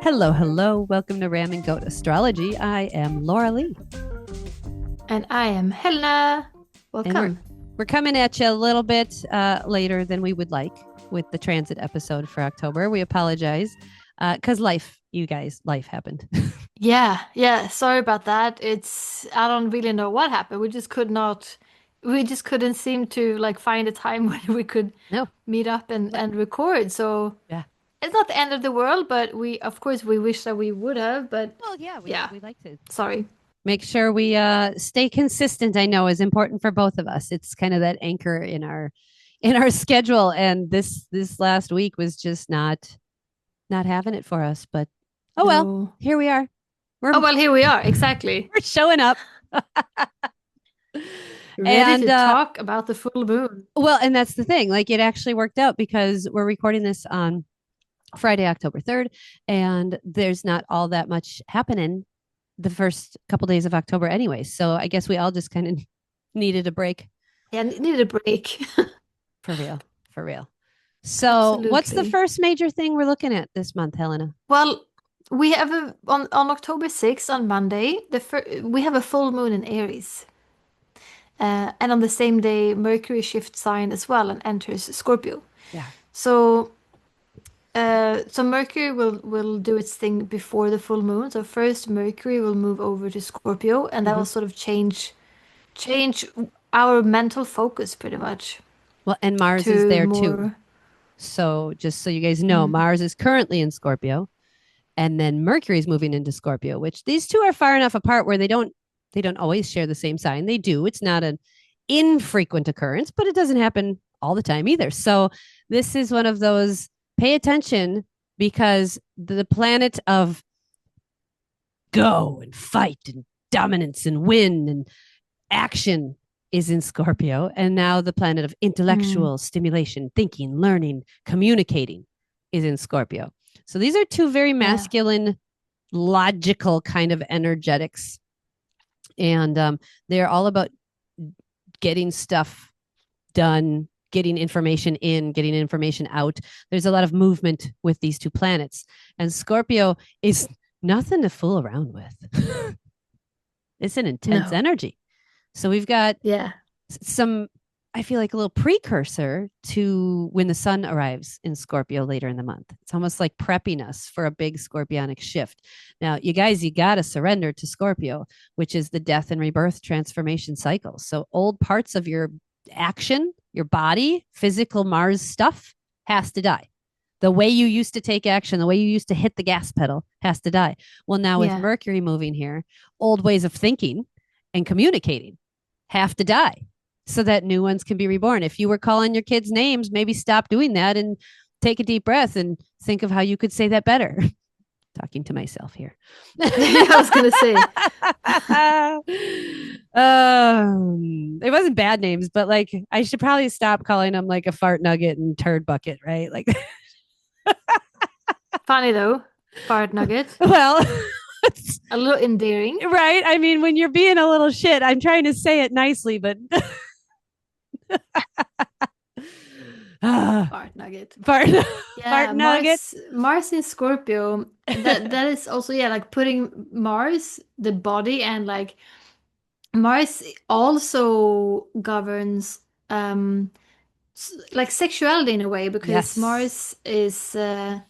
Hello, hello. Welcome to Ram and Goat Astrology. I am Laura Lee. And I am Helena. And Welcome. we're coming at you a little bit later than we would like with the transit episode for October. We apologize because life happened. Yeah. Sorry about that. I don't really know what happened. We just couldn't seem to like find a time when we could No. meet up and record. So Yeah. it's not the end of the world, but of course, we wish that we would have. But Well, yeah, yeah, we like to sorry. make sure we stay consistent. I know is important for both of us. It's kind of that anchor in our schedule. And this last week was just not having it for us. But oh well, No. here we are. Oh, We're well, here we are. Exactly. we're showing up. Ready And to talk about the full moon. well, and that's the thing. Like it actually worked out because we're recording this on Friday, October 3rd, and there's not all that much happening the first couple days of October anyway. So I guess we all just kind of needed a break. Yeah, needed a break. For real. For real. So what's the Absolutely. first major thing we're looking at this month, Helena? Well, we have on October 6th on Monday, we have a full moon in Aries. And on the same day, Mercury shifts sign as well and enters Scorpio. Yeah. So so Mercury will do its thing before the full moon. So first Mercury will move over to Scorpio and that Mm-hmm. will sort of change our mental focus pretty much Well, and Mars is to there too. more. So just so you guys know, Mm, Mars is currently in Scorpio, and then Mercury's moving into Scorpio, which these two are far enough apart where they don't always share the same sign. They do. It's not an infrequent occurrence, but it doesn't happen all the time either. So this is one of those pay attention because the planet of go and fight and dominance and win and action is in Scorpio. And now the planet of mm, intellectual stimulation, thinking, learning, communicating is in Scorpio. So these are two very yeah. masculine, logical kind of energetics. And they're all about getting stuff done, getting information in, getting information out. There's a lot of movement with these two planets. And Scorpio is nothing to fool around with. It's an intense No. energy. So we've got Yeah. some, I feel like a little precursor to when the sun arrives in Scorpio later in the month. It's almost like prepping us for a big scorpionic shift. Now, you guys, you got to surrender to Scorpio, which is the death and rebirth transformation cycle. So, old parts of your action, your body, physical Mars stuff has to die. The way you used to take action, the way you used to hit the gas pedal has to die. Well, now with Yeah. Mercury moving here, old ways of thinking and communicating have to die so that new ones can be reborn. If you were calling your kids names, maybe stop doing that and take a deep breath and think of how you could say that better. Talking to myself here. Yeah, I was gonna say. It wasn't bad names, but like I should probably stop calling them like a fart nugget and turd bucket, right? Like, Funny though, fart nugget. well, A little endearing. right. I mean, when you're being a little shit, I'm trying to say it nicely, but Fart nugget. fart, fart Yeah, nugget. Mars in Scorpio. That is also, yeah, like putting Mars, the body, and like Mars also governs like sexuality in a way because Yes. Mars is it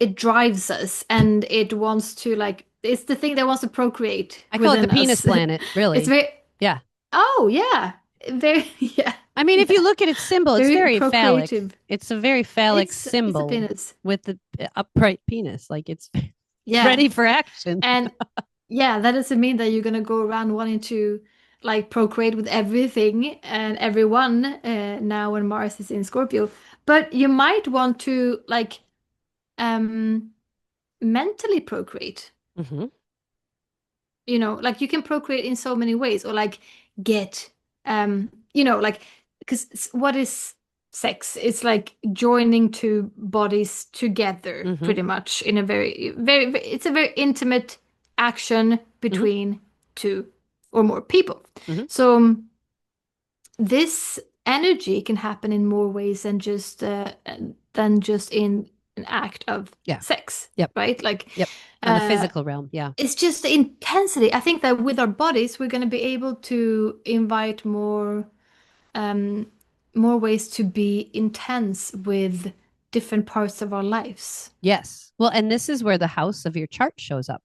it drives us and it wants to like it's the thing that wants to procreate I call it the within penis us. planet, It's really. very Yeah. Oh yeah. Very yeah. I mean, if Yeah. you look at its symbol, it's Very very phallic. procreative. It's a very phallic It's a symbol penis. with the upright penis. Like it's Yeah. ready for action. And yeah, that doesn't mean that you're gonna go around wanting to like procreate with everything and everyone now when Mars is in Scorpio. But you might want to like um mentally procreate. Mm-hmm. Like you can procreate in so many ways or like get like because what is sex? It's like joining two bodies together Mm-hmm. pretty much in a it's a very intimate action Mm-hmm. between two or more people. Mm-hmm. So this energy can happen in more ways than just in an act of Yeah. sex, Yep. right? Like, Yep. On the uh, physical realm. Yeah. it's just the intensity. I think that with our bodies, we're going to be able to invite um, more ways to be intense with different parts of our lives. Yes. Well, and this is where the house of your chart shows up.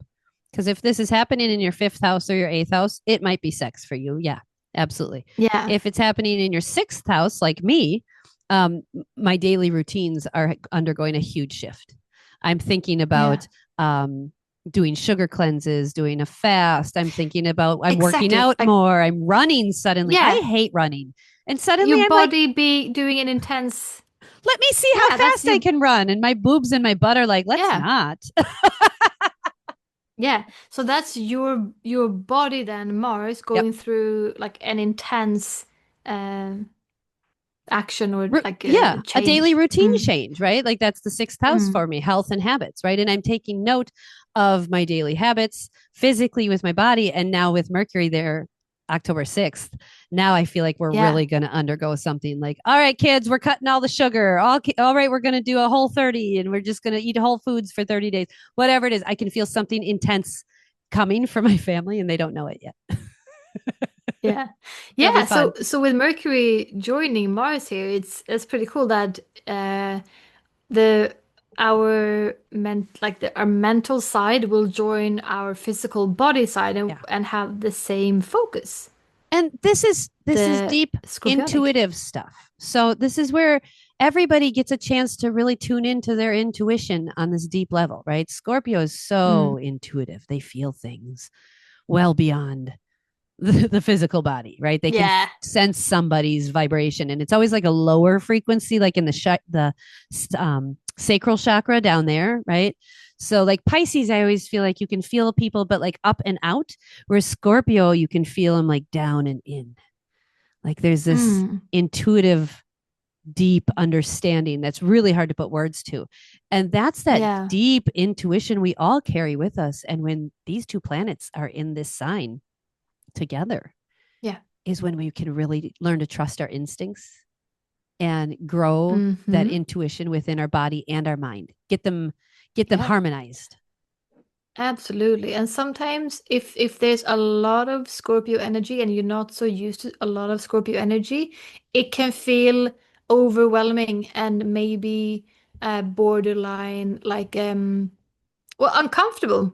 Because if this is happening in your fifth house or your eighth house, it might be sex for you. Yeah, absolutely. Yeah. If it's happening in your sixth house, like me, my daily routines are undergoing a huge shift. I'm thinking Yeah. about doing sugar cleanses, doing a fast. I'm thinking about I'm working Exactly. out Like, more. I'm running suddenly. I yeah, hate running. And suddenly your I'm like, body be doing an intense. let me see how Yeah, that's fast I your. can run. And my boobs and my butt are like, let's Yeah. not. Yeah. So that's your body then, Mars, Yep. going through like an intense um action or like Yeah, a a daily change. routine change, right? Like that's the sixth house Mm. for me, health and habits, right? And I'm taking note of my daily habits physically with my body. And now with Mercury there, October 6th, now I feel like we're Yeah. really going to undergo something like, all right, kids, we're cutting all the sugar. All right, we're going to do a whole 30 and we're just going to eat whole foods for 30 days, whatever it is. I can feel something intense coming for my family and they don't know it yet. Yeah. It'll be Yeah, fun. so with Mercury joining Mars here, it's pretty cool that the our mental side will join our physical body side Yeah. and have the same focus. And this is The deep scorpionic. intuitive stuff. So this is where everybody gets a chance to really tune into their intuition on this deep level, right? Scorpio is Mm. so intuitive. They feel things well beyond the physical body, right? They can Yeah. sense somebody's vibration, and it's always like a lower frequency, like in the sacral chakra down there, right? So like Pisces, I always feel like you can feel people, but like up and out. Whereas Scorpio, you can feel them like down and in. Like there's this Mm. intuitive, deep understanding that's really hard to put words to. And that's that Yeah. deep intuition we all carry with us. And when these two planets are in this sign together, Yeah. is when we can really learn to trust our instincts and grow that Mm-hmm. intuition within our body and our mind. Get them Yeah. harmonized. Absolutely. And sometimes if there's a lot of Scorpio energy and you're not so used to a lot of Scorpio energy, it can feel overwhelming and maybe borderline like well, uncomfortable.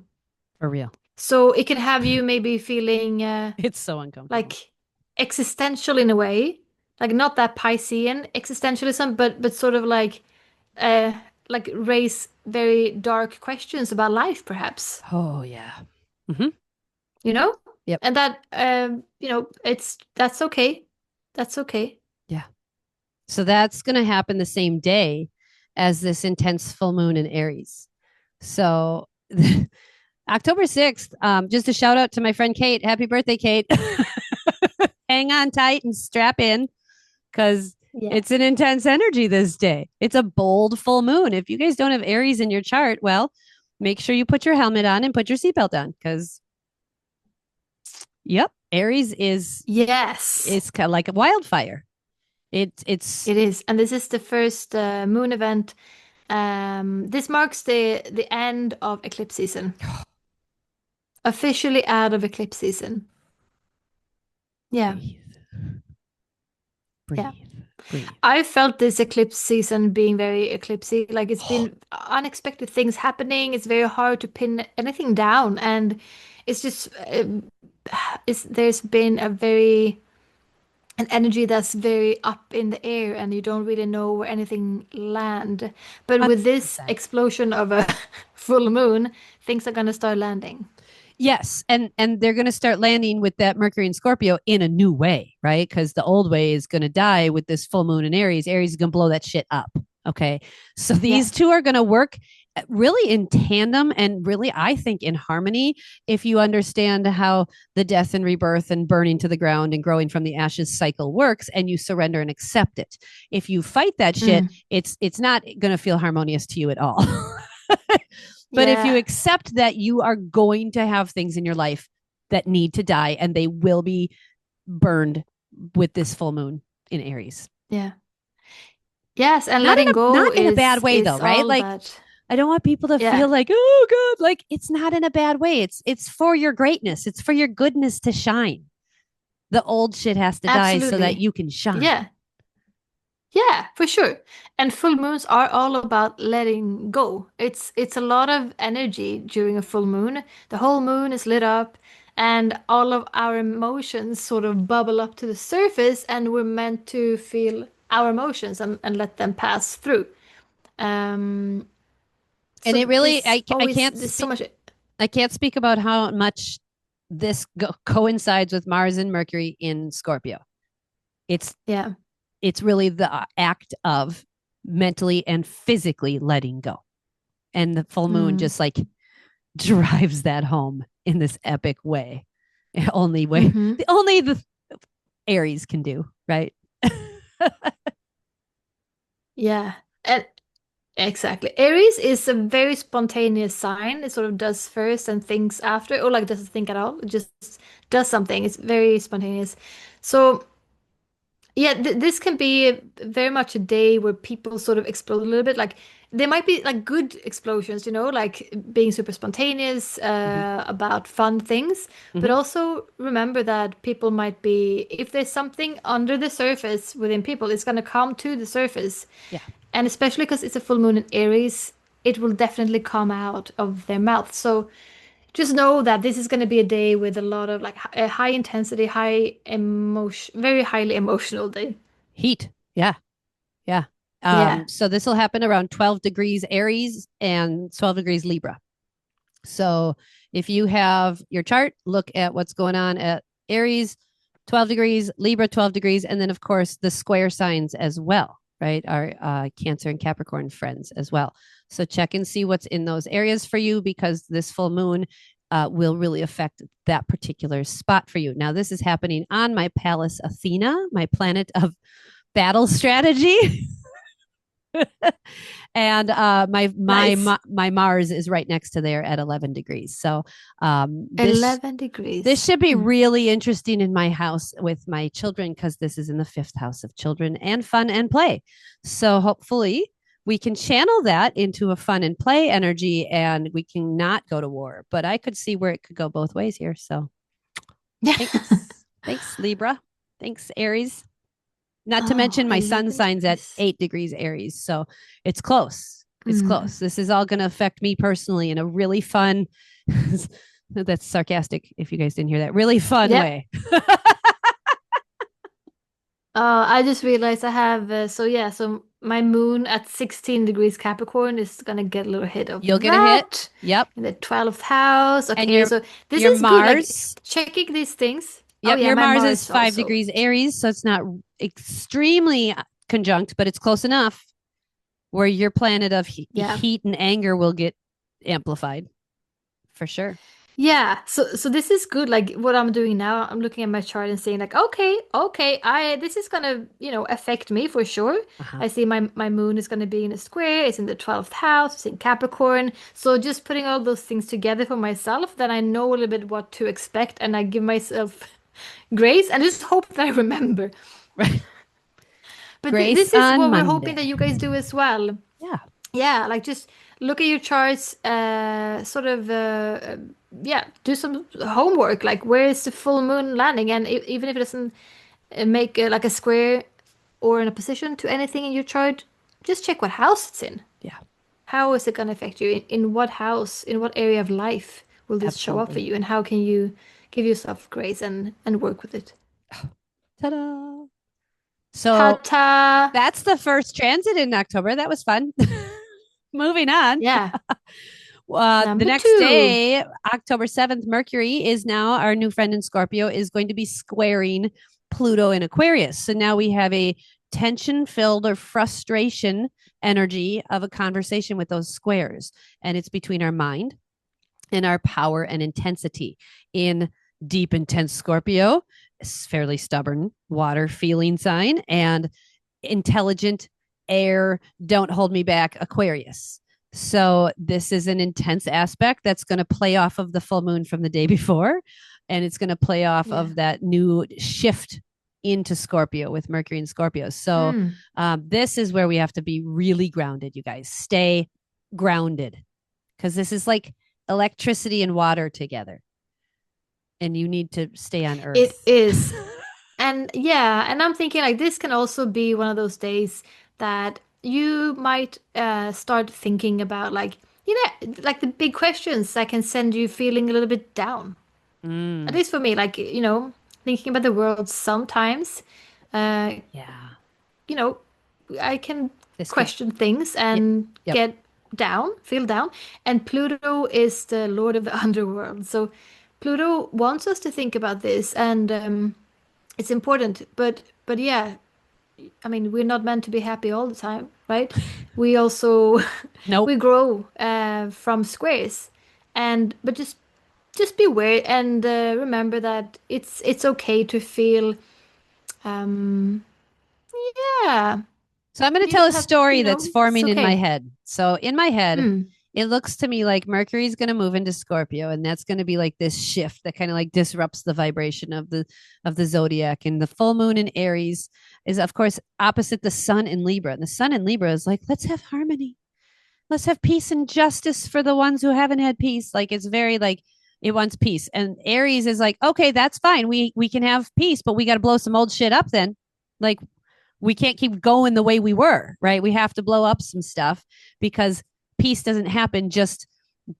For real. So it can have you maybe feeling It's so uncomfortable. like existential in a way, like not that Piscean existentialism, but sort of uh like raise very dark questions about life, perhaps. Oh yeah. Mm-hmm. You know? Yep. And that that's okay. That's okay. Yeah. So that's going to happen the same day as this intense full moon in Aries. So October 6th, just a shout out to my friend Kate. Happy birthday, Kate. Hang on tight and strap in because Yeah. it's an intense energy this day. It's a bold full moon. If you guys don't have Aries in your chart, well, make sure you put your helmet on and put your seatbelt on because, yep, Aries Yes, is kind of like a wildfire. It's it is. And this is the first moon event. This marks the end of eclipse season. Officially out of eclipse season. Yeah. breathe, Yeah. breathe. I felt this eclipse season being very eclipsy. Like it's been unexpected things happening. It's very hard to pin anything down, and it's just there's been an energy that's very up in the air, and you don't really know where anything land. But with this 100%. explosion of a full moon, things are gonna start landing. Yes, and they're going to start landing with that Mercury and Scorpio in a new way, right? Because the old way is going to die with this full moon in Aries. Aries is going to blow that shit up. Okay, so these Yeah. two are going to work really in tandem and really, I think, in harmony. If you understand how the death and rebirth and burning to the ground and growing from the ashes cycle works, and you surrender and accept it. If you fight that shit, Mm. it's not going to feel harmonious to you at all. But if you Yeah. accept that you are going to have things in your life that need to die and they will be burned with this full moon in Aries. Yeah. Yes, and Not in letting a go not in a bad way though, is right? all Like that. I don't want people to Yeah, feel like, oh God, like it's not in a bad way. It's for your greatness. It's for your goodness to shine. The old shit has to die so that absolutely. you can shine. Yeah. Yeah, for sure. And full moons are all about letting go. It's a lot of energy during a full moon. The whole moon is lit up and all of our emotions sort of bubble up to the surface and we're meant to feel our emotions and let them pass through. Um, And so it really, this always there's so much. I can't speak about how much this coincides with Mars and Mercury in Scorpio. It's Yeah. it's really the act of mentally and physically letting go. And the full moon Mm. just like drives that home in this epic way. Mm-hmm. The only the Aries can do, right? Yeah. And exactly. Aries is a very spontaneous sign. It sort of does first and thinks after, or like doesn't think at all. It just does something. It's very spontaneous. So yeah, th this can be very much a day where people sort of explode a little bit. Like there might be like good explosions, like being super spontaneous Mm-hmm. about fun things. But Mm-hmm. also remember that people might be, if there's something under the surface within people, it's going to come to the surface. Yeah. And especially because it's a full moon in Aries, it will definitely come out of their mouth. So just know that this is going to be a day with a lot of like a high intensity, high emotion, very highly emotional day. Heat. Yeah. Yeah. Yeah. So this will happen around 12 degrees Aries and 12 degrees Libra. So if you have your chart, look at what's going on at Aries, 12 degrees, Libra, 12 degrees, and then, of course, the square signs as well, right? Our Cancer and Capricorn friends as well. So check and see what's in those areas for you because this full moon will really affect that particular spot for you. Now, this is happening on my Pallas Athena, my planet of battle strategy. And Nice. my Mars is right next to there at 11 degrees. So this 11 this degrees. should be Hmm. really interesting in my house with my children because this is in the fifth house of children and fun and play. So hopefully we can channel that into a fun and play energy and we can not go to war. But I could see where it could go both ways here. So Yeah. thanks Libra. Thanks Aries. Not to Oh, mention my sun 11 signs at degrees. 8 degrees Aries. So it's close. It's Mm. close. This is all going to affect me personally in a really fun, that's sarcastic if you guys didn't hear that, really fun Yep. way. I just realized I have, so yeah, so my moon at 16 degrees Capricorn is gonna get a little hit of You'll get a hit. that Yep. in the 12th house. And Okay, so this your is good, like Mars, checking these things. Oh yep, yeah, your my Mars is Mars 5 also. degrees Aries. So it's not extremely conjunct, but it's close enough where your planet of Yeah. heat and anger will get amplified for sure. Yeah, so this is good. Like what I'm doing now, I'm looking at my chart and saying like, okay, I this is gonna, affect me for sure. Uh-huh. I see my moon is gonna be in a square, it's in the 12th house, it's in Capricorn. So just putting all those things together for myself, then I know a little bit what to expect and I give myself grace and just hope that I remember. Right. But th Grace this is on what we're hoping Monday. that you guys do as well. Yeah. Yeah, like just look at your charts, sort of, yeah, do some homework. Like, where is the full moon landing? And even if it doesn't make like a square or in a position to anything in your chart, just check what house it's in. Yeah. How is it going to affect you? In what house, in what area of life will this show up for Absolutely. you? And how can you give yourself grace and work with it? Ta-da. So Ta-ta! that's the first transit in October. That was fun. Moving on. Yeah, The number next two. day, October 7th, Mercury is now our new friend in Scorpio, is going to be squaring Pluto in Aquarius. So now we have a tension filled or frustration energy of a conversation with those squares. And it's between our mind and our power and intensity. In deep, intense Scorpio, fairly stubborn water feeling sign, and intelligent air, don't hold me back, Aquarius. So this is an intense aspect that's going to play off of the full moon from the day before. And it's going to play off Yeah. of that new shift into Scorpio with Mercury and Scorpio. So Mm. this is where we have to be really grounded, you guys. Stay grounded because this is like electricity and water together. And you need to stay on It Earth. is. And yeah, and I'm thinking like this can also be one of those days that you might start thinking about like, like the big questions that can send you feeling a little bit down. At Mm, least for me, like, thinking about the world sometimes, uh, yeah. you know, I can This could, question things yep, and yep. get down, feel down. And Pluto is the lord of the underworld. So Pluto wants us to think about this, and it's important. But yeah, I mean, we're not meant to be happy all the time, right? We also Nope. we grow from squares, and but just be aware and remember that it's okay to feel um yeah, So I'm going to you tell don't a have, story that's it's forming in my okay. head. So in my head, Mm. it looks to me like Mercury's going to move into Scorpio, and that's going to be like this shift that kind of like disrupts the vibration of the zodiac. And the full moon in Aries is, of course, opposite the sun in Libra. And the sun in Libra is like, let's have harmony, let's have peace and justice for the ones who haven't had peace. Like it's very like it wants peace. And Aries is like, okay, that's fine. We can have peace, but we got to blow some old shit up then. Like we can't keep going the way we were, right? We have to blow up some stuff because peace doesn't happen just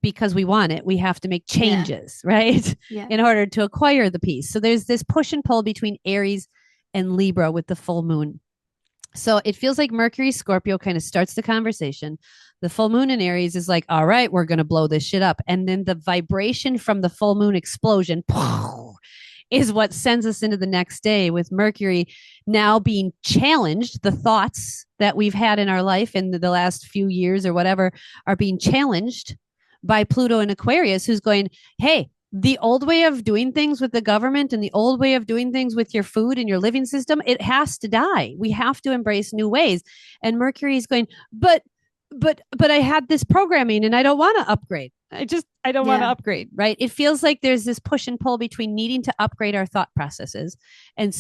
because we want it. We have to make Yeah, changes, right? yeah. In order to acquire the peace. So there's this push and pull between Aries and Libra with the full moon. So it feels like Mercury Scorpio kind of starts the conversation. The full moon in Aries is like, all right, we're going to blow this shit up. And then the vibration from the full moon explosion is what sends us into the next day with Mercury now being challenged. The thoughts that we've had in our life in the last few years or whatever are being challenged by Pluto and Aquarius, who's going, hey, the old way of doing things with the government and the old way of doing things with your food and your living system, it has to die. We have to embrace new ways. And Mercury is going, but I had this programming and I don't want to upgrade. I don't want to Yeah. upgrade, right? It feels like there's this push and pull between needing to upgrade our thought processes and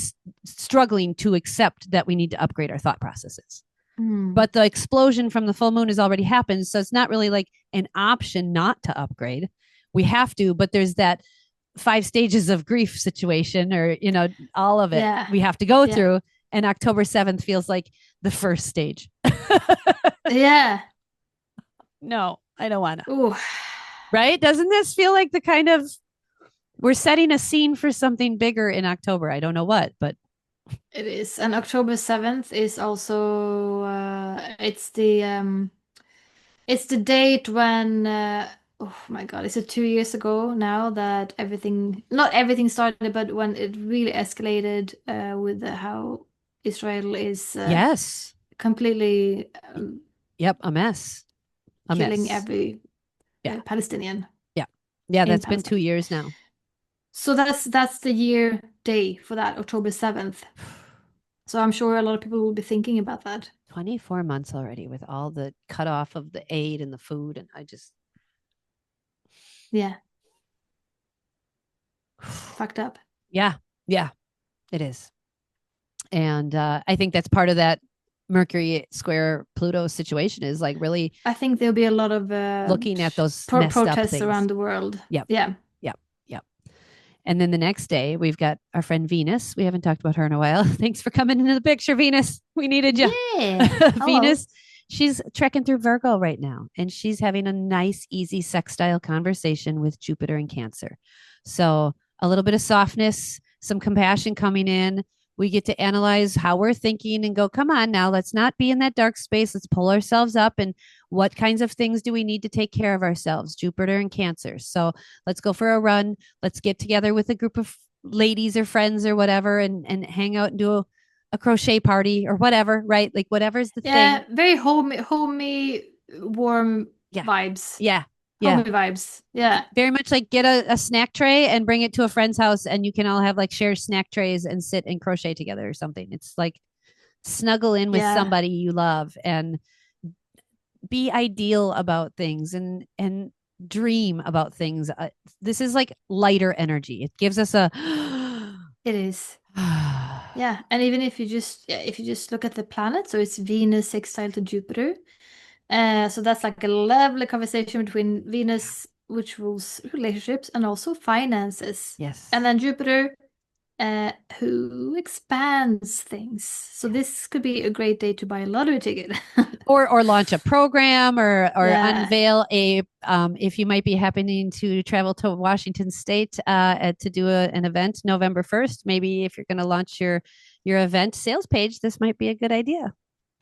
struggling to accept that we need to upgrade our thought processes. Mm. But the explosion from the full moon has already happened, so it's not really like an option not to upgrade. We have to, but there's that 5 stages of grief situation, or all of it Yeah. we have to go Yeah. through. And October 7th feels like the first stage. Yeah. No, I don't want to. Ooh. Right? Doesn't this feel like the kind of we're setting a scene for something bigger in October? I don't know what, but It is. And October 7th is also it's the date when oh my God, is it 2 years ago now that not everything started, but when it really escalated with how Israel is yes. completely Yep, a mess. A killing mess. every Yeah. Palestinian Yeah. Yeah, in that's been Palestine. 2 years now. So that's the year day for that, October 7th. So I'm sure a lot of people will be thinking about that. 24 months already with all the cutoff of the aid and the food. And I just, Yeah, fucked up. yeah, yeah, it is. And I think that's part of that Mercury square Pluto situation is like really I think there'll be a lot of looking at those messed up protests things. around the world. Yep. Yeah. Yep. Yep. And then the next day, we've got our friend Venus. We haven't talked about her in a while. Thanks for coming into the picture, Venus. We needed you. Yeah. Hello. Venus, she's trekking through Virgo right now, and she's having a nice, easy sextile conversation with Jupiter and Cancer. So a little bit of softness, some compassion coming in. We get to analyze how we're thinking and go, come on now, let's not be in that dark space. Let's pull ourselves up. And what kinds of things do we need to take care of ourselves? Jupiter and Cancer. So let's go for a run. Let's get together with a group of ladies or friends or whatever and hang out and do a crochet party or whatever, right? Like whatever's the Yeah, thing. very homey, warm Yeah. vibes. Yeah. Yeah. Homey vibes. Yeah. Very much like get a snack tray and bring it to a friend's house and you can all have like share snack trays and sit and crochet together or something. It's like snuggle in with Yeah. somebody you love and be ideal about things and dream about things. This is like lighter energy. It gives us a It is. Yeah, and even if you just look at the planet, so it's Venus sextile to Jupiter. So that's like a lovely conversation between Venus, which rules relationships and also finances. And Yes. then Jupiter, who expands things. So this could be a great day to buy a lottery ticket. Or launch a program or Yeah. unveil a if you might be happening to travel to Washington State to do an event November 1st, maybe if you're going to launch your event sales page, this might be a good idea.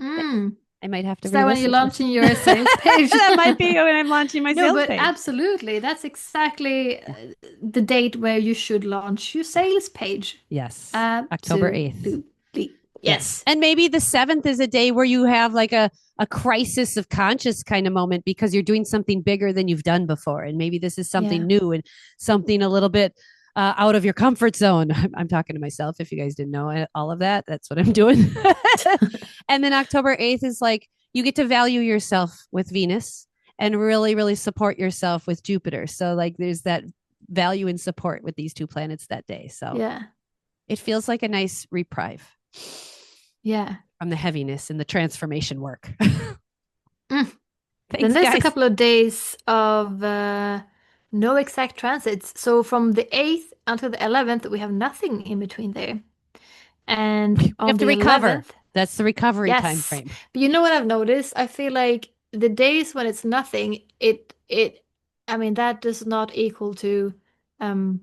Mm. I might have to Is that when you're re-listen to this. launching your sales page? That might be when I'm launching my No, sales but page. absolutely. That's exactly Yeah. the date where you should launch your sales page. Yes. October 8th. Absolutely. Yes. Yes. And maybe the 7th is a day where you have like a crisis of conscious kind of moment because you're doing something bigger than you've done before. And maybe this is something Yeah. new and something a little bit out of your comfort zone. I'm talking to myself. If you guys didn't know all of that, that's what I'm doing. And then October 8th is like you get to value yourself with Venus and really, really support yourself with Jupiter. So, like, there's that value and support with these two planets that day. So, Yeah. it feels like a nice reprieve Yeah. from the heaviness and the transformation work. Mm. Then Thanks, there's a guys. couple of days of no exact transits. So from the 8th until the 11th, we have nothing in between there. And We on have to the recover. 11th, That's the recovery time yes. frame. But you know what I've noticed? I feel like the days when it's nothing, I mean, that does not equal to um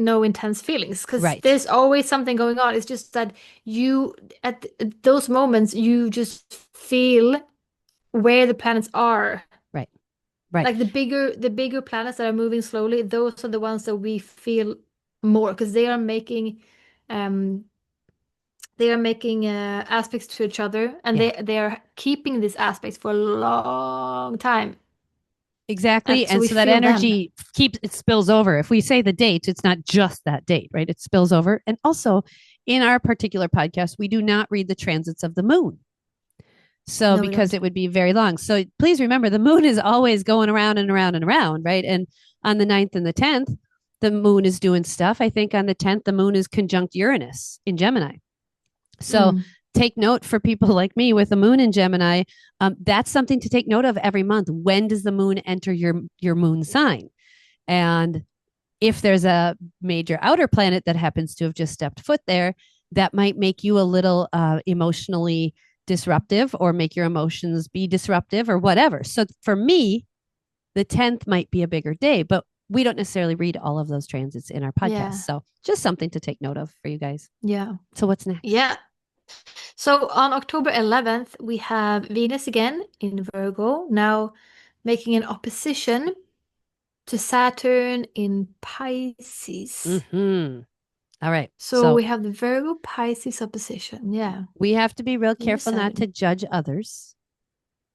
no intense feelings because Right. there's always something going on. It's just that you, at those moments, you just feel where the planets are. Right. Right. Like the bigger planets that are moving slowly, those are the ones that we feel more because um they are making aspects to each other, and Yeah. they are keeping these aspects for a long time. Exactly. So And we so that feel them. energy keeps it spills over. If we say the date, it's not just that date, right? It spills over. And also in our particular podcast, we do not read the transits of the moon. So No, we because don't. it would be very long. So please remember the moon is always going around and around and around, right? And on the 9th and the 10th, the moon is doing stuff. I think on the 10th, the moon is conjunct Uranus in Gemini. So Mm. take note for people like me with the moon in Gemini. That's something to take note of every month. When does the moon enter your moon sign? And if there's a major outer planet that happens to have just stepped foot there, that might make you a little emotionally disruptive or make your emotions be disruptive or whatever. So for me, the 10th might be a bigger day, but we don't necessarily read all of those transits in our podcast. Yeah. So just something to take note of for you guys. Yeah. So what's next? Yeah. So on October 11th, we have Venus again in Virgo, now making an opposition to Saturn in Pisces. Mm-hmm. All right. So So we have the Virgo Pisces opposition. Yeah. we have to be real Venus careful not to Saturn. judge others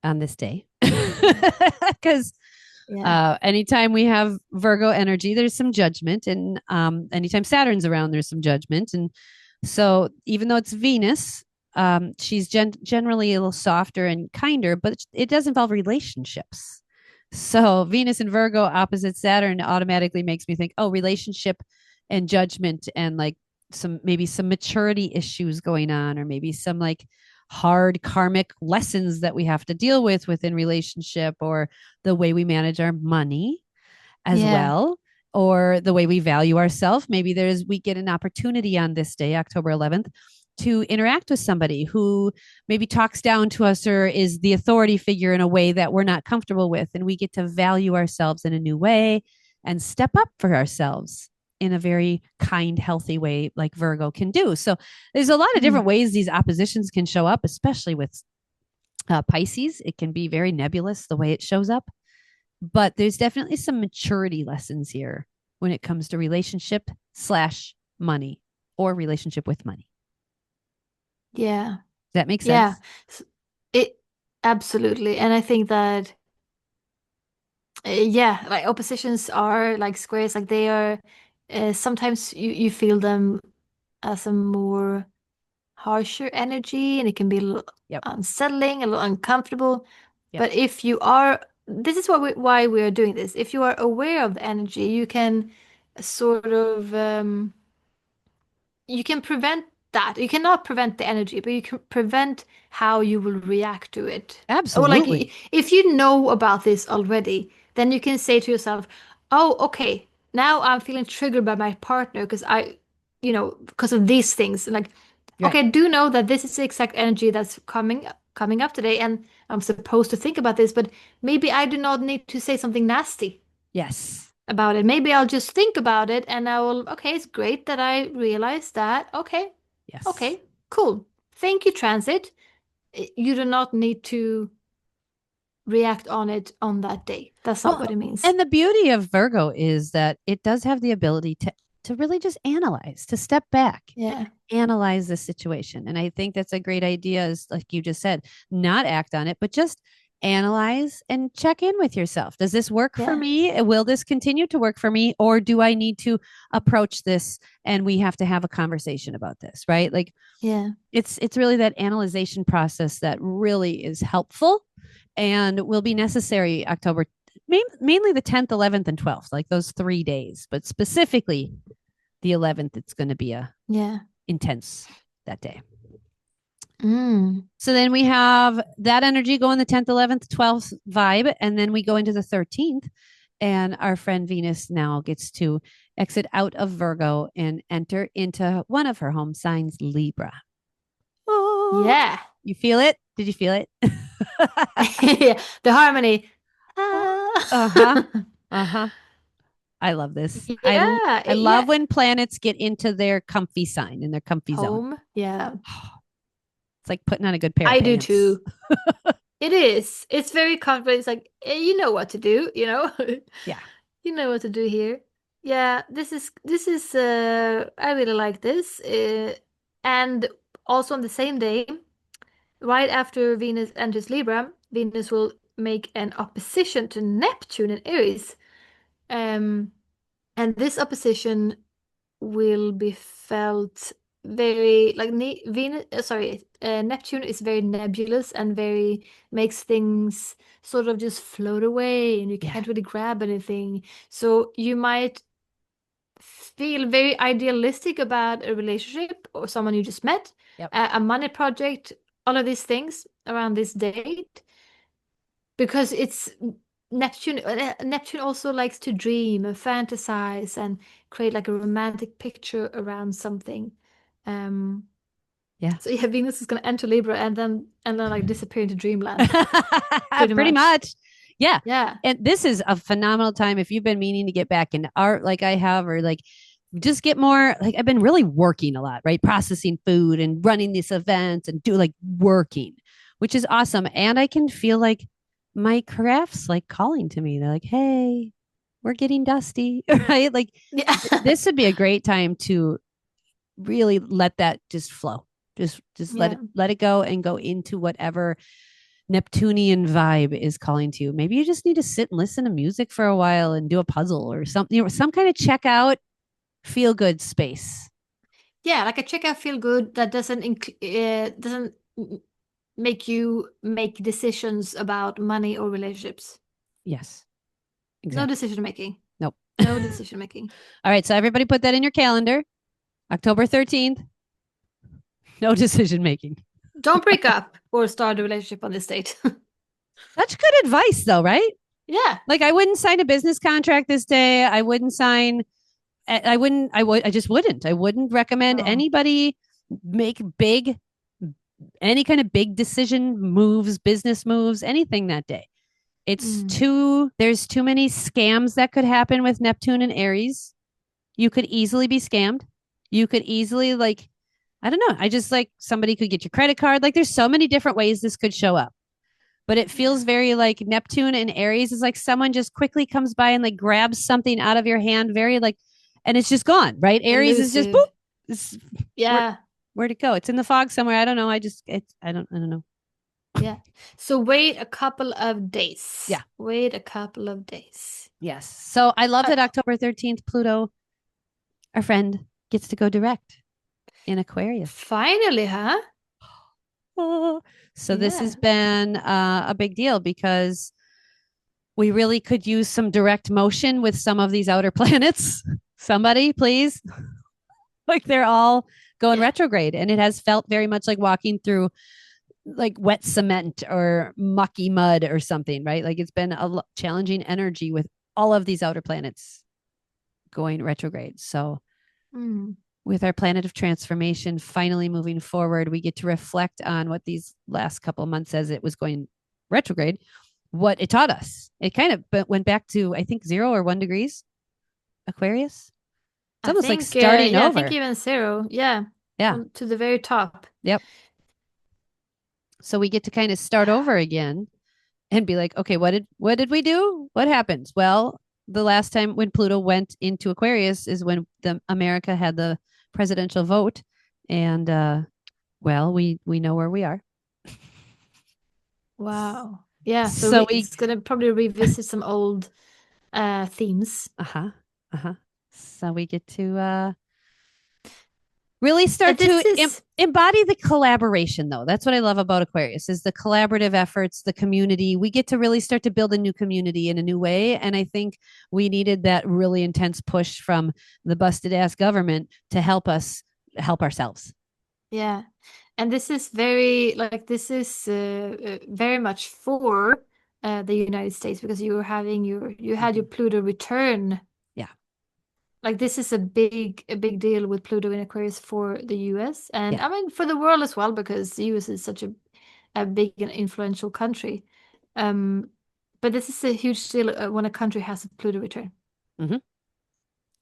on this day because Yeah. anytime we have Virgo energy, there's some judgment. And anytime Saturn's around, there's some judgment. And so even though it's Venus, she's generally a little softer and kinder, but it does involve relationships. So Venus and Virgo opposite Saturn automatically makes me think, oh, relationship and judgment and like maybe some maturity issues going on, or maybe some like hard karmic lessons that we have to deal with within relationship, or the way we manage our money as Yeah. well, or the way we value ourselves. Maybe we get an opportunity on this day, October 11th, to interact with somebody who maybe talks down to us or is the authority figure in a way that we're not comfortable with. And we get to value ourselves in a new way and step up for ourselves in a very kind, healthy way, like Virgo can do. So there's a lot of different ways these oppositions can show up, especially with Pisces. It can be very nebulous the way it shows up, but there's definitely some maturity lessons here when it comes to relationship slash money or relationship with money. Yeah. Does that make sense? Yeah. It absolutely. And I think that yeah, like oppositions are like squares, like they are sometimes you feel them as a more harsher energy, and it can be a little Yep. unsettling, a little uncomfortable. Yep. But if you are, this is why we are doing this. If you are aware of the energy, you can sort of you can prevent that. You cannot prevent the energy, but you can prevent how you will react to it. Or like Absolutely. if you know about this already, then you can say to yourself, "Oh, okay, now I'm feeling triggered by my partner because because of these things." And like, Right. okay, I do know that this is the exact energy that's coming up today, and I'm supposed to think about this, but maybe I do not need to say something nasty Yes. about it. Maybe I'll just think about it and I will, okay, it's great that I realized that. Okay, Yes. okay, cool. Thank you, transit. You do not need to react on it on that day. That's not Well, what it means. and the beauty of Virgo is that it does have the ability to really just analyze, to step back, Yeah, analyze the situation. And I think that's a great idea, is like you just said, not act on it, but just analyze and check in with yourself. Does this work for yeah, me? Will this continue to work for me? Or do I need to approach this and we have to have a conversation about this? Right. Like yeah. it's really that analyzation process that really is helpful and will be necessary October, mainly the 10th, 11th, and 12th, like those 3 days, but specifically the 11th, it's going to be a Yeah. intense that day. Mm. So then we have that energy going the 10th, 11th, 12th vibe, and then we go into the 13th, and our friend Venus now gets to exit out of Virgo and enter into one of her home signs, Libra. Oh, Yeah. you feel it? Did you feel it? Yeah. The harmony. Uh huh. Ah. Uh huh. I love this. Yeah, I yeah. love when planets get into their comfy sign in their comfy zone. Home. Yeah. It's like putting on a good pair of I do pants. too. It is. It's very confident. It's like, you know what to do, Yeah. You know what to do here. Yeah, this is I really like this. And also on the same day, right after Venus enters Libra, Venus will make an opposition to Neptune in Aries. Um, and this opposition will be felt very like Venus, sorry, Neptune is very nebulous and very makes things sort of just float away and you Yeah. can't really grab anything. So you might feel very idealistic about a relationship or someone you just met, Yep. a money project, all of these things around this date because it's Neptune. Neptune also likes to dream and fantasize and create like a romantic picture around something. Um, Yeah. so yeah, Venus is gonna enter Libra and then like disappear into dreamland, pretty Pretty much. much. Yeah. Yeah. And this is a phenomenal time if you've been meaning to get back into art like I have, or like just get more, like I've been really working a lot, right? Processing food and running these events and do like working, which is awesome. And I can feel like my crafts like calling to me. They're like, hey, we're getting dusty, right? Like Yeah. this would be a great time to really let that just flow. Just Yeah. let it go and go into whatever Neptunian vibe is calling to you. Maybe you just need to sit and listen to music for a while and do a puzzle or something, some kind of check out, feel good space. Yeah, like a checkout feel good that doesn't make you make decisions about money or relationships. Yes, No exactly. decision making. Nope. No decision making. All right. So everybody put that in your calendar. October 13th, no decision making. Don't break up or start a relationship on this date. Such good advice, though, right? Yeah. Like I wouldn't sign a business contract this day. I wouldn't sign. I wouldn't. I just wouldn't. I wouldn't recommend No. anybody make any kind of big decision moves, business moves, anything that day. Mm. There's too many scams that could happen with Neptune and Aries. You could easily be scammed. You could easily, like, I don't know. I just like somebody could get your credit card. Like, there's so many different ways this could show up. But it Yeah. feels very like Neptune and Aries is like someone just quickly comes by and like grabs something out of your hand, very like, and it's just gone, right? Aries is just Elusive. boop. It's, where, Yeah. where'd it go? It's in the fog somewhere. I don't know. I don't know. Yeah. So wait a couple of days. Yeah. Wait a couple of days. Yes. So I love Uh, that October 13th, Pluto, our friend, gets to go direct in Aquarius. Finally, huh? Oh. So this Yeah. has been a big deal because we really could use some direct motion with some of these outer planets. Somebody, please. Like they're all go in Yeah. retrograde. And it has felt very much like walking through like wet cement or mucky mud or something, right? Like it's been a challenging energy with all of these outer planets going retrograde. So Mm. with our planet of transformation finally moving forward, we get to reflect on what these last couple of months as it was going retrograde, what it taught us. It kind of went back to, I think, 0 or 1 degrees Aquarius. It's I almost like think, starting yeah, I think over. even 0. Yeah. Yeah. To the very top. Yep. So we get to kind of start over again and be like, okay, what did we do? What happens? Well, the last time when Pluto went into Aquarius is when the America had the presidential vote, and well, we know where we are. Wow. Yeah, so So we it's gonna probably revisit some old themes. uh-huh uh-huh. So we get to really start This to is embody the collaboration, though. That's what I love about Aquarius is the collaborative efforts, the community. We get to really start to build a new community in a new way, and I think we needed that really intense push from the busted ass government to help us help ourselves. Yeah. And this is very like this is very much for the United States because you were having you had your Pluto return. Yeah. Like this is a big deal with Pluto in Aquarius for the US and Yeah. I mean for the world as well because the US is such a big and influential country. Um, but this is a huge deal when a country has a Pluto return. Mm-hmm.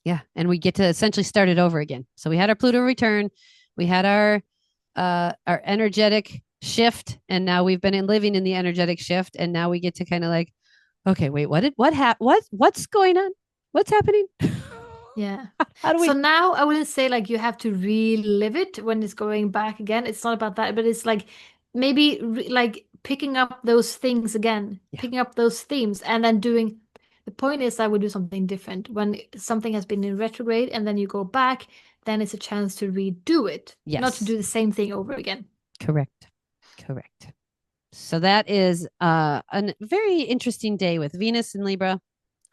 Yeah. And we get to essentially start it over again. So we had our Pluto return, we had our energetic shift, and now we've been living in the energetic shift, and now we get to kind of like, okay, wait, what's going on? What's happening? Yeah. How do So we now I wouldn't say like you have to relive it when it's going back again. It's not about that, but it's like maybe like picking up those things again, Yeah. picking up those themes, and then doing. The point is, I would do something different when something has been in retrograde, and then you go back. Then it's a chance to redo it, not to Yes. do the same thing over again. Correct. Correct. So that is a very interesting day with Venus in Libra,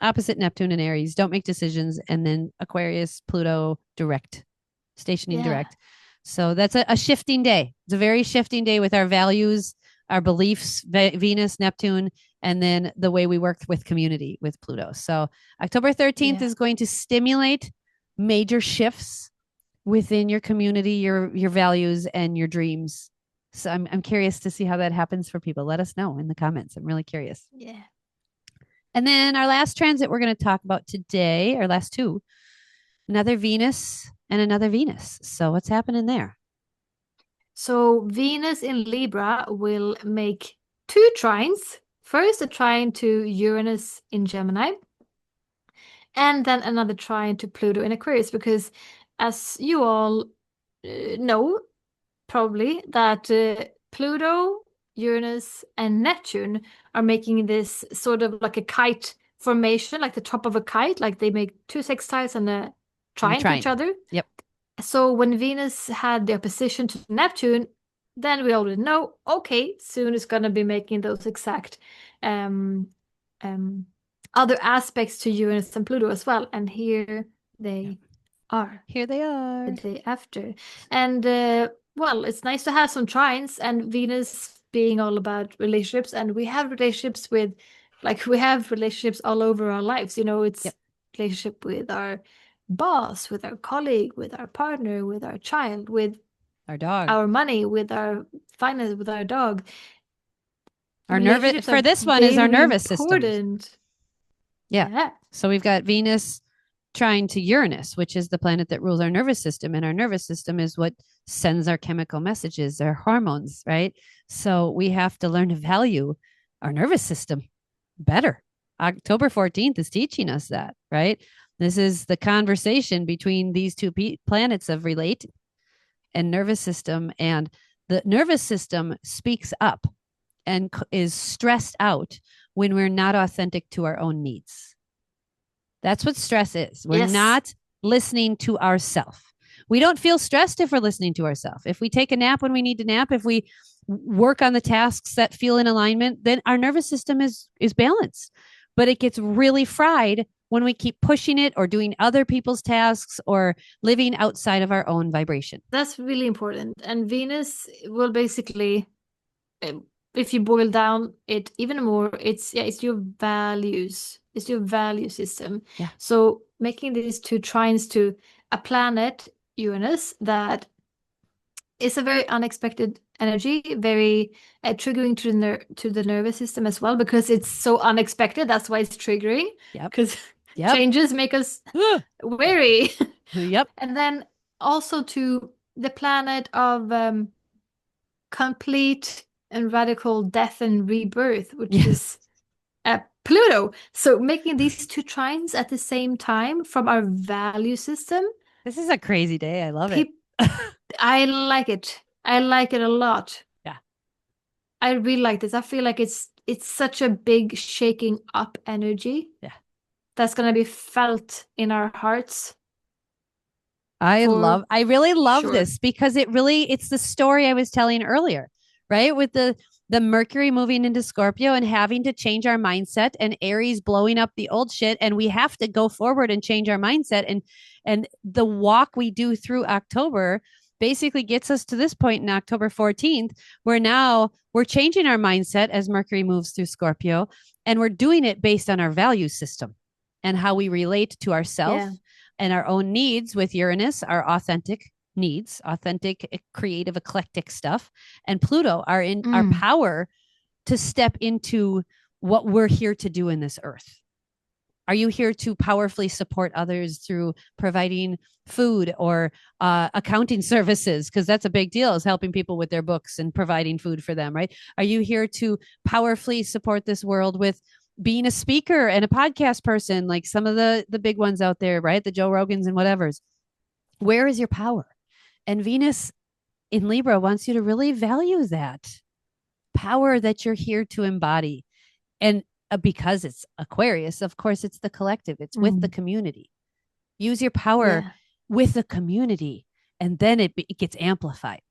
opposite Neptune and Aries. Don't make decisions, and then Aquarius, Pluto, direct, stationing Yeah. direct. So that's a shifting day. It's a very shifting day with our values, our beliefs, Venus, Neptune, and then the way we work with community with Pluto. So October 13th Yeah. is going to stimulate major shifts within your community, your values, and your dreams. So I'm curious to see how that happens for people. Let us know in the comments. I'm really curious. Yeah. And then our last transit we're going to talk about today, our last two, another Venus and another Venus. So what's happening there? So Venus in Libra will make two trines. First, a trine to Uranus in Gemini, and then another trine to Pluto in Aquarius, because as you all know, probably, that Pluto, Uranus, and Neptune are making this sort of like a kite formation, like the top of a kite, like they make two sextiles and a trine to each other. Yep. So when Venus had the opposition to Neptune, then we already know, okay, soon it's gonna be making those exact um, other aspects to Uranus and Pluto as well. And here they are. Here they are. The day after. And well, it's nice to have some trines and Venus being all about relationships. And we have relationships with, like, we have relationships all over our lives. You know, it's Yep. relationship with our boss, with our colleague, with our partner, with our child, with Our dog. our money, with our finance, with our dog. Our nervous Relationships for are this one is our very nervous system. important. Yeah. So we've got Venus trine to Uranus, which is the planet that rules our nervous system. And our nervous system is what sends our chemical messages, our hormones, right? So we have to learn to value our nervous system better. October 14th is teaching us that, right? This is the conversation between these two planets of relate and nervous system. And the nervous system speaks up and is stressed out when we're not authentic to our own needs. That's what stress is. We're Yes. not listening to ourselves. We don't feel stressed if we're listening to ourselves. If we take a nap when we need to nap, if we work on the tasks that feel in alignment, then our nervous system is balanced. But it gets really fried when we keep pushing it or doing other people's tasks or living outside of our own vibration. That's really important. And Venus will basically, if you boil down it even more, it's your values. It's your value system. Yeah. So making these two trines to a planet, Uranus, that is a very unexpected energy, very triggering to the nervous system as well, because it's so unexpected. That's why it's triggering. Yep. Because Yep. changes make us wary. Yep. And then also to the planet of complete and radical death and rebirth, which Yes. is Pluto. So making these two trines at the same time from our value system. This is a crazy day. I love it. I like it. I like it a lot. Yeah. I really like this. I feel like it's such a big shaking up energy. Yeah. That's gonna be felt in our hearts. I really love sure. this because it's the story I was telling earlier, right? With the Mercury moving into Scorpio and having to change our mindset, and Aries blowing up the old shit, and we have to go forward and change our mindset, and the walk we do through October basically gets us to this point in October 14th, where now we're changing our mindset as Mercury moves through Scorpio, and we're doing it based on our value system and how we relate to ourselves. Yeah. And our own needs with Uranus, our authentic needs, authentic, creative, eclectic stuff, and Pluto are in our power to step into what we're here to do in this earth. Are you here to powerfully support others through providing food or accounting services? Because that's a big deal, is helping people with their books and providing food for them, right? Are you here to powerfully support this world with being a speaker and a podcast person, like some of the big ones out there, right? The Joe Rogans and whatever's. Where is your power? And Venus in Libra wants you to really value that power that you're here to embody. And because it's Aquarius, of course, it's the collective. It's with the community. Use your power with the community, and then it gets amplified.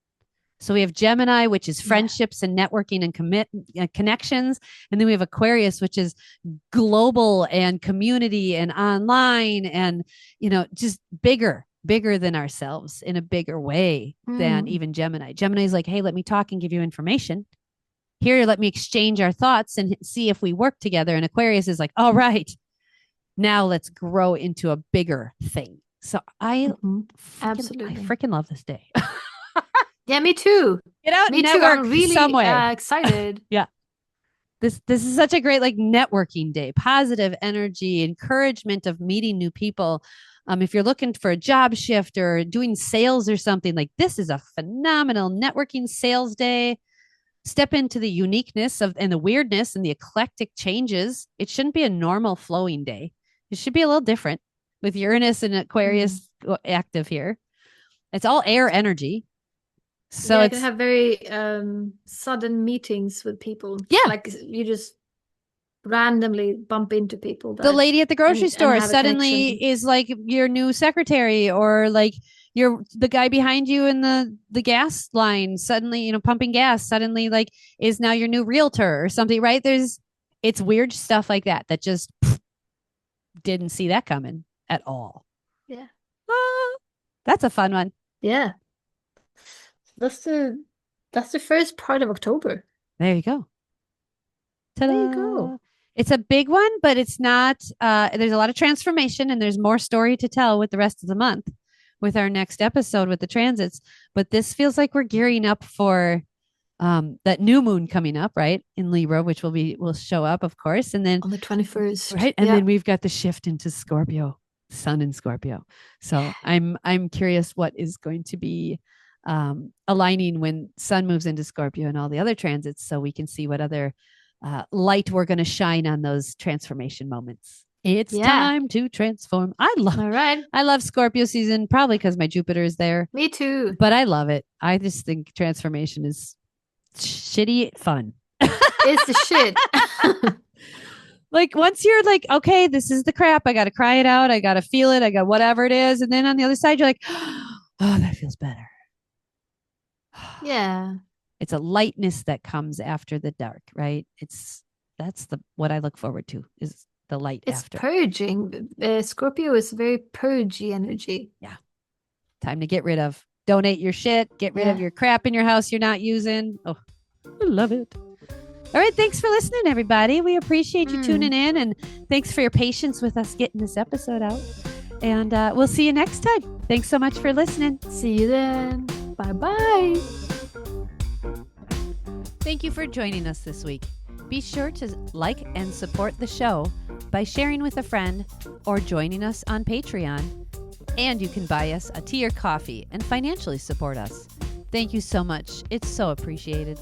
So we have Gemini, which is friendships and networking and connections. And then we have Aquarius, which is global and community and online and, just bigger than ourselves in a bigger way than even Gemini. Gemini is like, hey, let me talk and give you information. Here, let me exchange our thoughts and see if we work together. And Aquarius is like, all right, now let's grow into a bigger thing. So I freaking love this day. Yeah, me too. Get out and network I'm really some way. Excited. Yeah. This is such a great networking day, positive energy, encouragement of meeting new people. If you're looking for a job shift or doing sales or something, this is a phenomenal networking sales day. Step into the uniqueness and the weirdness and the eclectic changes. It shouldn't be a normal flowing day. It should be a little different with Uranus and Aquarius active here. It's all air energy. So you can have very sudden meetings with people. Yeah. You just randomly bump into people. The lady at the grocery store suddenly is your new secretary, or the guy behind you in the gas line suddenly, pumping gas suddenly is now your new realtor or something, right? It's weird stuff like that just didn't see that coming at all. Yeah. That's a fun one. Yeah. That's the first part of October. There you go. Ta-da. There you go. It's a big one, but it's not. There's a lot of transformation, and there's more story to tell with the rest of the month with our next episode with the transits. But this feels like we're gearing up for that new moon coming up, right, in Libra, which will show up, of course, and then on the 21st, right, and then we've got the shift into Scorpio, Sun in Scorpio. So I'm curious what is going to be aligning when Sun moves into Scorpio and all the other transits, so we can see what other light we're going to shine on those transformation moments. It's time to transform. I love Scorpio season, probably because my Jupiter is there. Me too. But I love it. I just think transformation is shitty fun. It's the shit. Once you're okay, this is the crap. I got to cry it out. I got to feel it. I got whatever it is. And then on the other side, you're like, oh, that feels better. Yeah. It's a lightness that comes after the dark, right? That's what I look forward to, is the light It's after. purging. Scorpio is very purgy energy. Time to get rid of. Donate your shit. Get rid of Yeah. your crap in your house you're not using. Oh, I love it. All right. Thanks for listening, everybody. We appreciate you tuning in, and thanks for your patience with us getting this episode out. And we'll see you next time. Thanks so much for listening. See you then. Bye-bye. Thank you for joining us this week. Be sure to like and support the show by sharing with a friend or joining us on Patreon. And you can buy us a tea or coffee and financially support us. Thank you so much. It's so appreciated.